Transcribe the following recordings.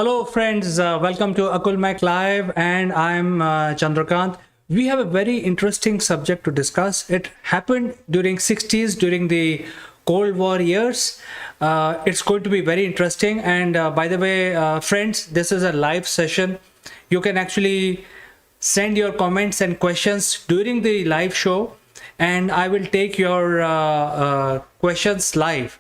Hello friends, welcome to Akul Mac Live, and I'm Chandrakant. We have a very interesting subject to discuss. It happened during 60s, during the Cold War years. It's going to be very interesting. And by the way, friends, this is a live session. You can actually send your comments and questions during the live show, and I will take your questions live.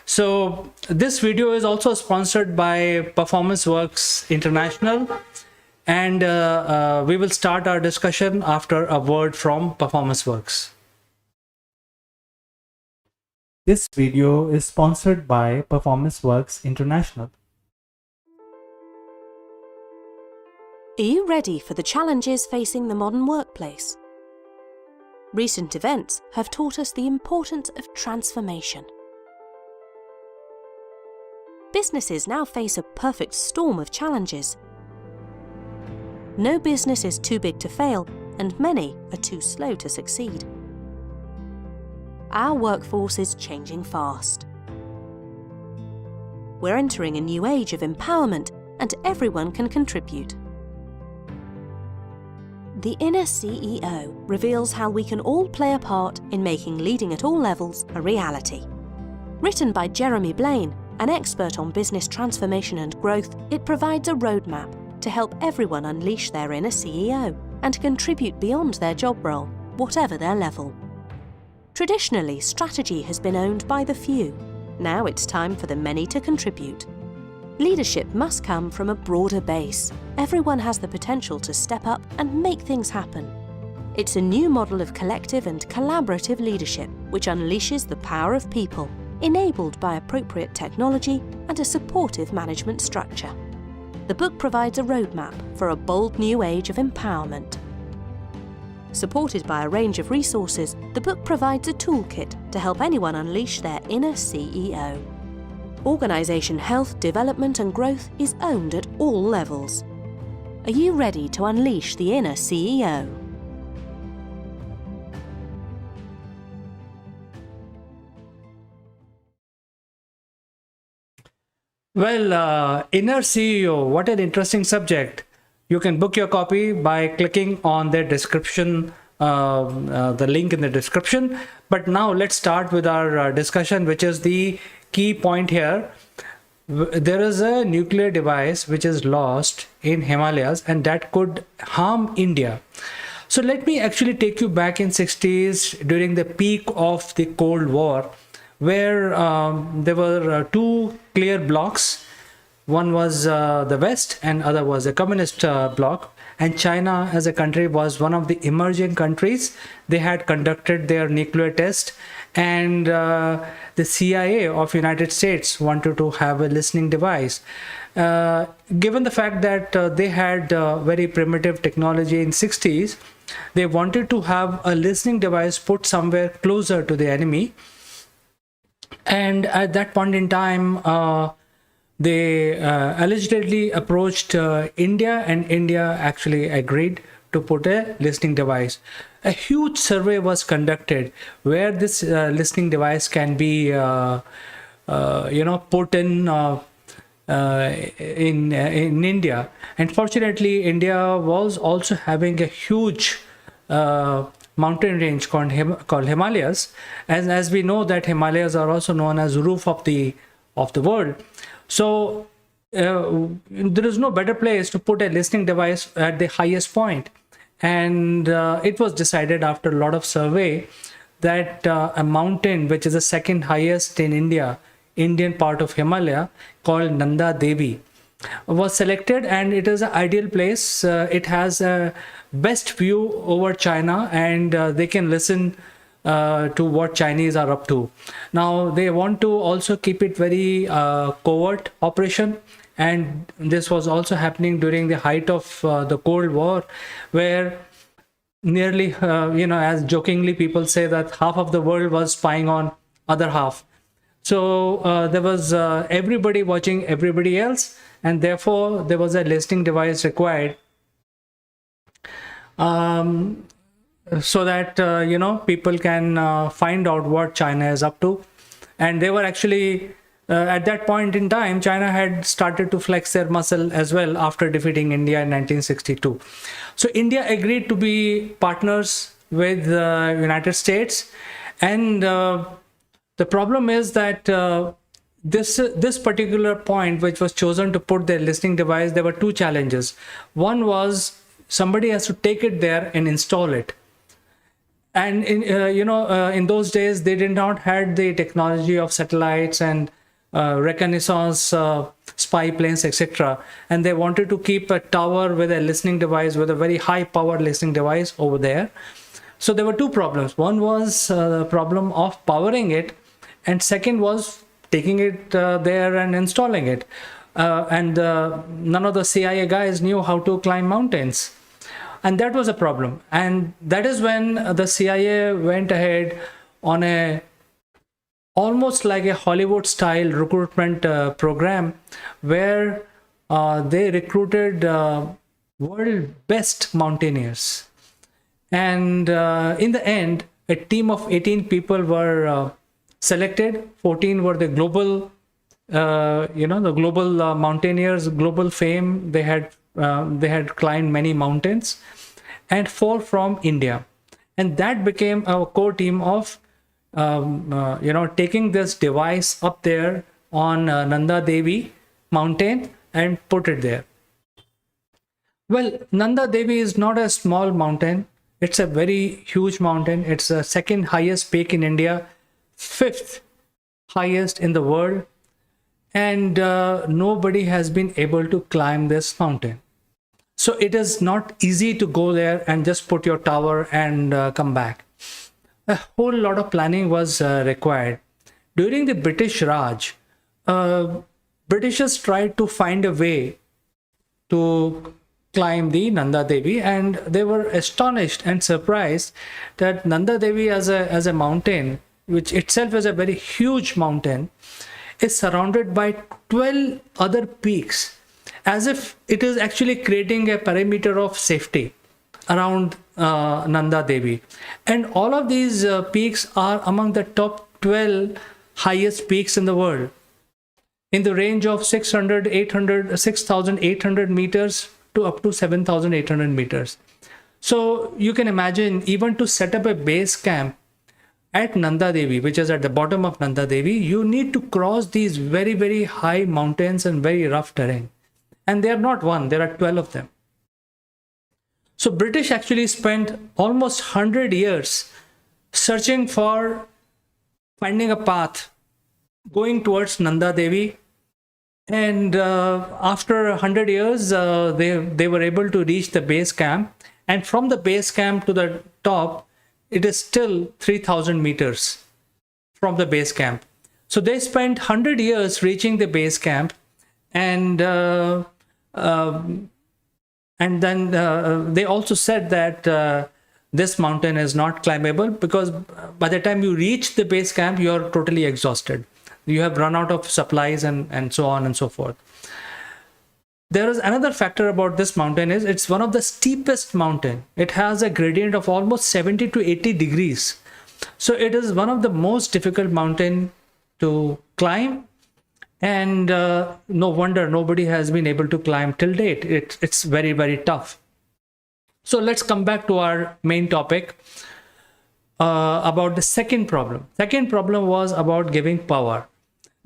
So this video is also sponsored by Performance Works International, and we will start our discussion after a word from Performance Works. This video is sponsored by Performance Works International. Are you ready for the challenges facing the modern workplace? Recent events have taught us the importance of transformation. Businesses now face a perfect storm of challenges. No business is too big to fail, and many are too slow to succeed. Our workforce is changing fast. We're entering a new age of empowerment, and everyone can contribute. The Inner CEO reveals how we can all play a part in making leading at all levels a reality. Written by Jeremy Blaine, an expert on business transformation and growth, it provides a roadmap to help everyone unleash their inner CEO and contribute beyond their job role, whatever their level. Traditionally, strategy has been owned by the few. Now it's time for the many to contribute. Leadership must come from a broader base. Everyone has the potential to step up and make things happen. It's a new model of collective and collaborative leadership which unleashes the power of people, enabled by appropriate technology and a supportive management structure. The book provides a roadmap for a bold new age of empowerment. Supported by a range of resources, the book provides a toolkit to help anyone unleash their inner CEO. Organisation health, development and growth is owned at all levels. Are you ready to unleash the inner CEO? Well, Inner CEO, what an interesting subject. You can book your copy by clicking on the description, the link in the description. But now let's start with our discussion, which is the key point here. There is a nuclear device which is lost in Himalayas, and that could harm India. So let me actually take you back in 60s during the peak of the Cold War, where there were two clear blocks. One was the West and other was the communist bloc, and China as a country was one of the emerging countries. They had conducted their nuclear test, and the CIA of United States wanted to have a listening device. Given the fact that they had very primitive technology in 60s, they wanted to have a listening device put somewhere closer to the enemy. And at that point in time, they allegedly approached India, and India actually agreed to put a listening device. A huge survey was conducted where this listening device can be, put in India. And fortunately, India was also having a huge mountain range called Himalayas, and as we know that Himalayas are also known as roof of the world. So there is no better place to put a listening device at the highest point. And it was decided after a lot of survey that a mountain which is the second highest in Indian part of Himalaya, called Nanda Devi, was selected, and it is an ideal place. It has a best view over China, and they can listen to what Chinese are up to. Now they want to also keep it very covert operation, and this was also happening during the height of the Cold War, where nearly as jokingly people say that half of the world was spying on other half. So there was everybody watching everybody else, and therefore there was a listening device required, so that people can find out what China is up to. And they were actually at that point in time, China had started to flex their muscle as well after defeating India in 1962. So India agreed to be partners with the United States, and the problem is that this particular point, which was chosen to put their listening device, there were two challenges. One was somebody has to take it there and install it. And in those days, they did not had the technology of satellites and reconnaissance spy planes, etc. And they wanted to keep a tower with a listening device, with a very high power listening device over there. So there were two problems. One was the problem of powering it, and second was taking it there and installing it. And none of the CIA guys knew how to climb mountains. And that was a problem. And that is when the CIA went ahead on a almost like a Hollywood style recruitment program, where they recruited world best mountaineers. And in the end, a team of 18 people were selected. 14 were the global, the global mountaineers, global fame. They had climbed many mountains, and 4 from India. And that became a core team of taking this device up there on Nanda Devi mountain and put it there. Well, Nanda Devi is not a small mountain. It's a very huge mountain. It's the second highest peak in India, 5th highest in the world. And nobody has been able to climb this mountain. So it is not easy to go there and just put your tower and come back. A whole lot of planning was required. During the British Raj, Britishers tried to find a way to climb the Nanda Devi, and they were astonished and surprised that Nanda Devi as a mountain, which itself is a very huge mountain, is surrounded by 12 other peaks, as if it is actually creating a perimeter of safety around Nanda Devi. And all of these peaks are among the top 12 highest peaks in the world, in the range of 6,800 meters to up to 7,800 meters. So you can imagine, even to set up a base camp at Nanda Devi, which is at the bottom of Nanda Devi, you need to cross these very, very high mountains and very rough terrain. And they are not one, there are 12 of them. So British actually spent almost 100 years searching for finding a path going towards Nanda Devi. And after 100 years, they were able to reach the base camp. And from the base camp to the top, it is still 3,000 meters from the base camp. So they spent 100 years reaching the base camp, and then they also said that this mountain is not climbable, because by the time you reach the base camp, you are totally exhausted. You have run out of supplies and so on and so forth. There is another factor about this mountain, is it's one of the steepest mountain. It has a gradient of almost 70 to 80 degrees. So it is one of the most difficult mountain to climb. And no wonder nobody has been able to climb till date. It's very, very tough. So let's come back to our main topic about the second problem. Second problem was about giving power.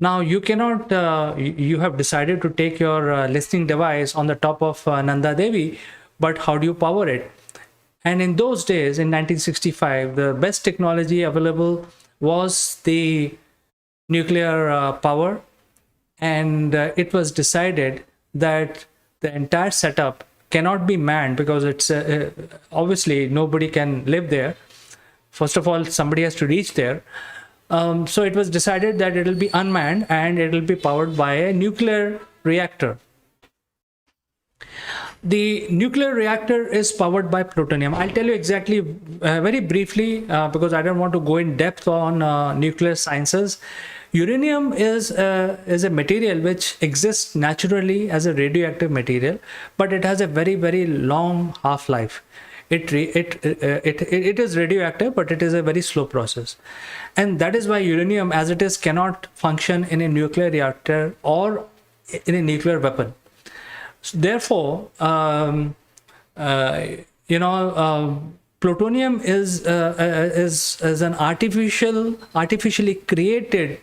Now you cannot, you have decided to take your listening device on the top of Nanda Devi, but how do you power it? And in those days, in 1965, the best technology available was the nuclear power. And it was decided that the entire setup cannot be manned, because it's obviously nobody can live there. First of all, somebody has to reach there. So it was decided that it will be unmanned and it will be powered by a nuclear reactor. The nuclear reactor is powered by plutonium. I'll tell you exactly, very briefly, because I don't want to go in depth on nuclear sciences. Uranium is a material which exists naturally as a radioactive material, but it has a very, very long half-life. it is radioactive, but it is a very slow process. And that is why uranium as it is cannot function in a nuclear reactor or in a nuclear weapon. Therefore, plutonium is an artificially created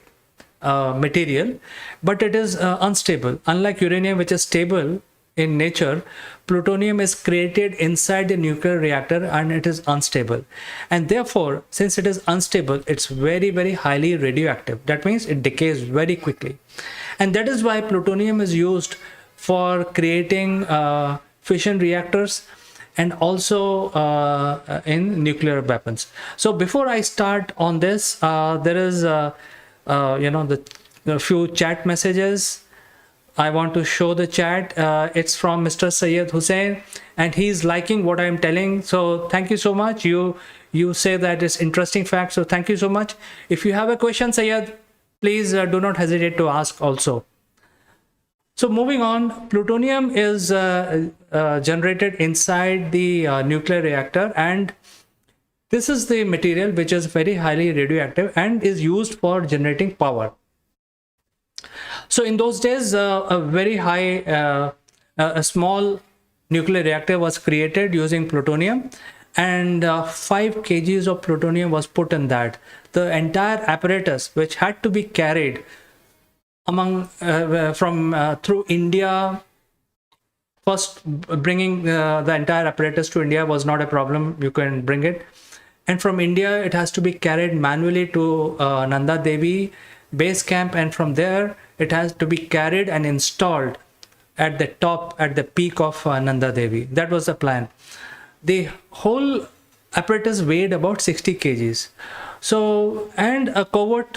material, but it is unstable. Unlike uranium, which is stable in nature, plutonium is created inside the nuclear reactor and it is unstable. And therefore, since it is unstable, it's very, very highly radioactive. That means it decays very quickly. And that is why plutonium is used for creating fission reactors and also in nuclear weapons. So before I start on this, there is the few chat messages. I want to show the chat. It's from Mr. Syed Hussain, and he's liking what I'm telling. So thank you so much. You say that it's interesting fact. So thank you so much. If you have a question, Syed, please do not hesitate to ask also. So moving on, plutonium is generated inside the nuclear reactor, and this is the material which is very highly radioactive and is used for generating power. So in those days, a very high, a small nuclear reactor was created using plutonium, and 5 kgs of plutonium was put in that. The entire apparatus, which had to be carried through India, first bringing the entire apparatus to India was not a problem. You can bring it, and from India it has to be carried manually to Nanda Devi base camp, and from there it has to be carried and installed at the top, at the peak of Nanda Devi. That was the plan. The whole apparatus weighed about 60 kgs. So, and a covert,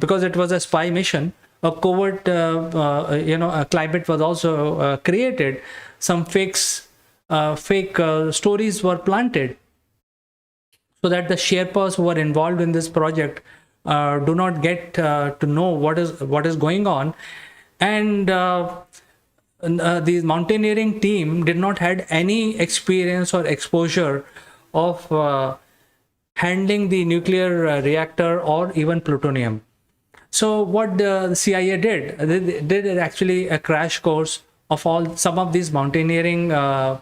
because it was a spy mission, a covert, a climate was also created. Some fake stories were planted so that the Sherpas who were involved in this project do not get to know what is going on, and the mountaineering team did not had any experience or exposure of handling the nuclear reactor or even plutonium. So what the CIA did, they did actually a crash course of some of these mountaineering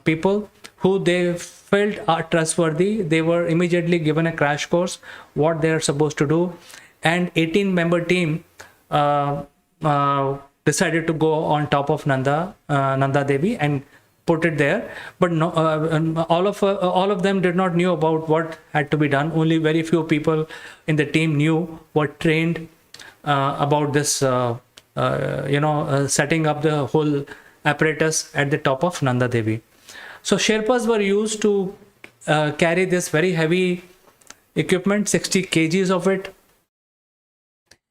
people who they felt are trustworthy. They were immediately given a crash course, what they are supposed to do, and 18-member team decided to go on top of Nanda Devi and put it there. But no, all of them did not knew about what had to be done. Only very few people in the team were trained about this, setting up the whole apparatus at the top of Nanda Devi. So Sherpas were used to carry this very heavy equipment, 60 kgs of it.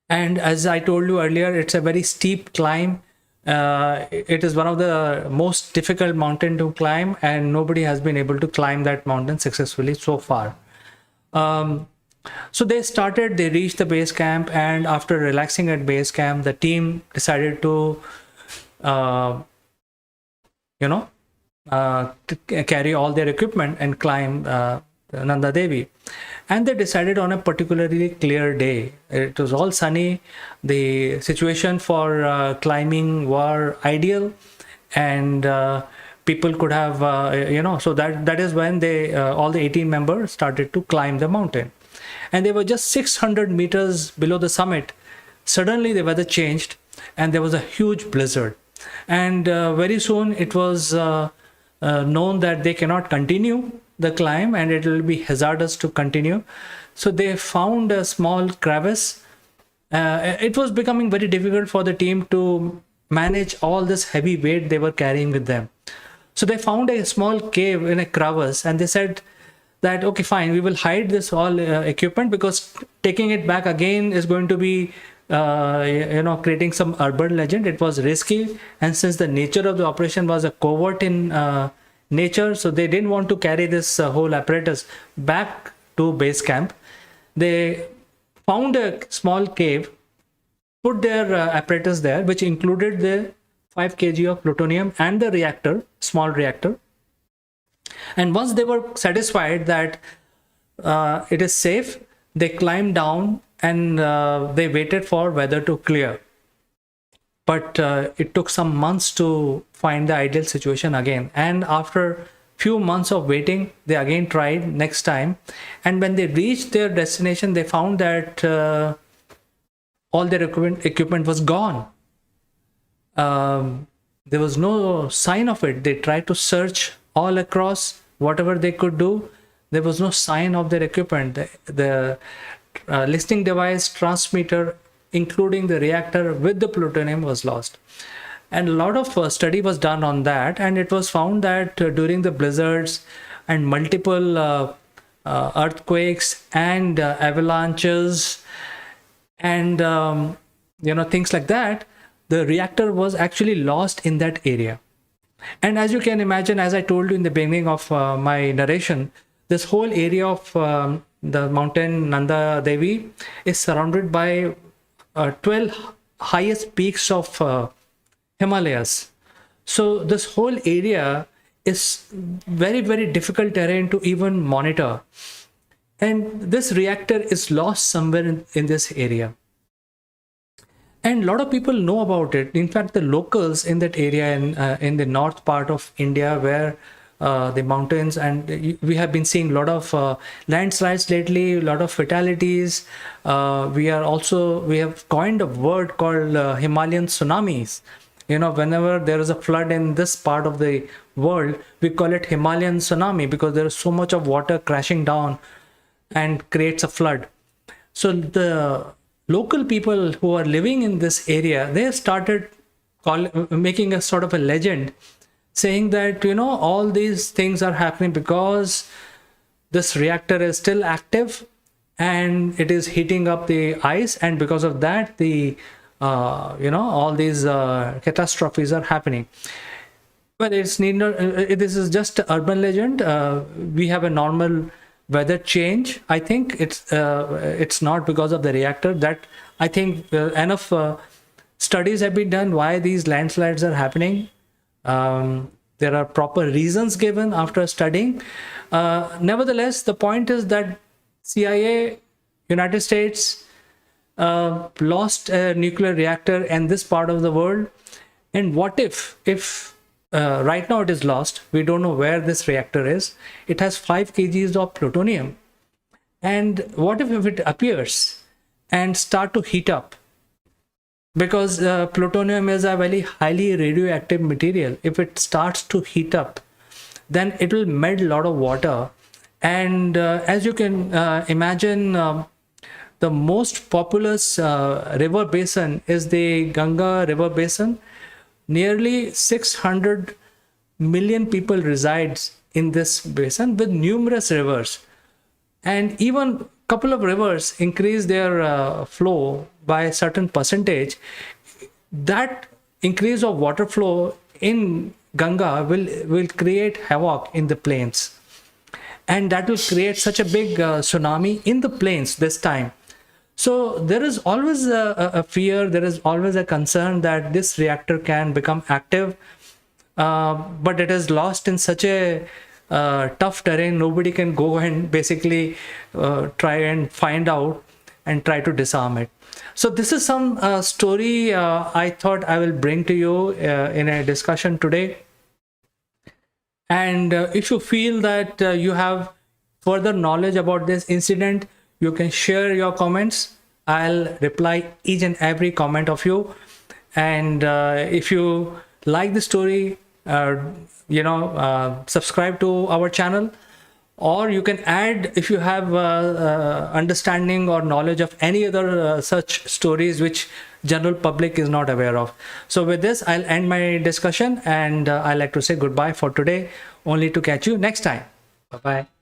And as I told you earlier, it's a very steep climb. It is one of the most difficult mountain to climb, and nobody has been able to climb that mountain successfully so far. So they reached the base camp, and after relaxing at base camp, the team decided to, carry all their equipment and climb Nanda Devi. And they decided on a particularly clear day. It was all sunny. The situation for climbing were ideal, and people could have, so that is when they, all the 18 members started to climb the mountain. And they were just 600 meters below the summit. Suddenly the weather changed and there was a huge blizzard. And very soon it was known that they cannot continue the climb and it will be hazardous to continue. So they found a small crevice. It was becoming very difficult for the team to manage all this heavy weight they were carrying with them. So they found a small cave in a crevice, and they said that, okay, fine, we will hide this all equipment, because taking it back again is going to be creating some urban legend. It was risky, and since the nature of the operation was a covert in nature, so they didn't want to carry this whole apparatus back to base camp. They found a small cave, put their apparatus there, which included the 5 kg of plutonium and the reactor, small reactor. And once they were satisfied that it is safe, they climbed down and they waited for weather to clear. But it took some months to find the ideal situation again. And after few months of waiting, they again tried next time. And when they reached their destination, they found that all their equipment was gone. There was no sign of it. They tried to search all across, whatever they could do. There was no sign of their equipment. The listening device, transmitter, including the reactor with the plutonium, was lost. And a lot of study was done on that, and it was found that during the blizzards and multiple earthquakes and avalanches and things like that, the reactor was actually lost in that area. And as you can imagine, as I told you in the beginning of my narration, this whole area of the mountain Nanda Devi is surrounded by 12 highest peaks of Himalayas. So this whole area is very, very difficult terrain to even monitor. And this reactor is lost somewhere in this area. And a lot of people know about it. In fact, the locals in that area in the north part of India, where the mountains, and we have been seeing a lot of landslides lately, a lot of fatalities. We have coined a word called Himalayan tsunamis. Whenever there is a flood in this part of the world, we call it Himalayan tsunami, because there is so much of water crashing down and creates a flood. So the local people who are living in this area, they started making a sort of a legend, saying that all these things are happening because this reactor is still active and it is heating up the ice, and because of that the all these catastrophes are happening. Well, it's this is just urban legend. We have a normal weather change. I think it's not because of the reactor. That I think enough studies have been done why these landslides are happening. There are proper reasons given after studying. Nevertheless, the point is that CIA, United States, lost a nuclear reactor in this part of the world. And what if right now it is lost, we don't know where this reactor is, it has 5 kgs of plutonium, and what if it appears and start to heat up? Because plutonium is a very highly radioactive material. If it starts to heat up, then it will melt a lot of water. And as you can imagine, the most populous river basin is the Ganga river basin. Nearly 600 million people resides in this basin with numerous rivers. And even a couple of rivers increase their flow by a certain percentage. That increase of water flow in Ganga will create havoc in the plains. And that will create such a big tsunami in the plains this time. So there is always a fear, there is always a concern that this reactor can become active, but it is lost in such a tough terrain. Nobody can go and basically try and find out and try to disarm it. So this is some story I thought I will bring to you in a discussion today. And if you feel that you have further knowledge about this incident, you can share your comments. I'll reply each and every comment of you. And if you like the story, subscribe to our channel, or you can add if you have understanding or knowledge of any other such stories which general public is not aware of. So with this, I'll end my discussion, and I like to say goodbye for today, only to catch you next time. Bye-bye.